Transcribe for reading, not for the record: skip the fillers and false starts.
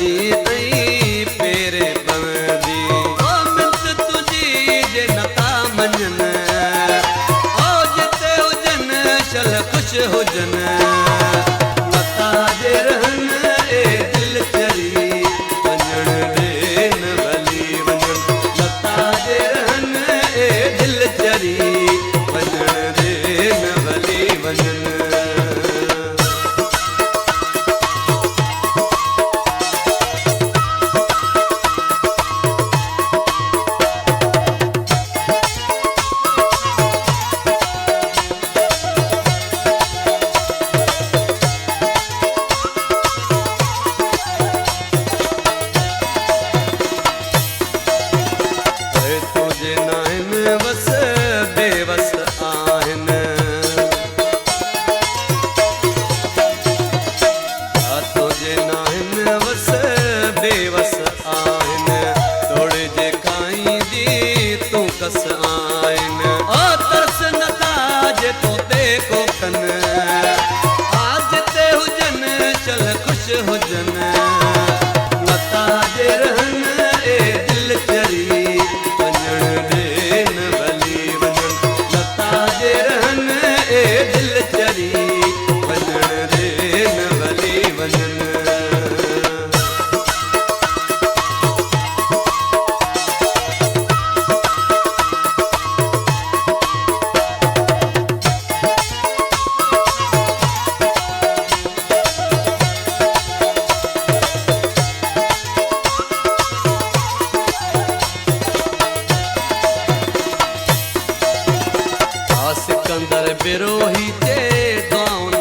लॻंदी ऐं पेरे पवंदी। ओ मिंट तुंहिंजी जे नथा मञनि, ओ जिते हुजनि शल ख़ुशि हुजनि, नथा जे रहनि ए दिल चरी वञण ॾे न भली वञनि, नथा जे रहनि ए दिल चरी वञण ॾे न भली वञनि। बस बेवस आहिनि, तुंहिंजे नाहिनि बस बेवस आहिनि, तोड़े जे खाईंदी तूं कस आहिनि। ओ तरस नथा जे तोते को कनि, जिते हुजनि चल ख़ुशि हुजनि, नथा जे रहनि ए दिल चरी वञण ॾे न भली वञनि, नथा जे रहनि ए दिल चरी वञण ॾे न भली वञनि। सिकंदर बिरोही ते दुआऊं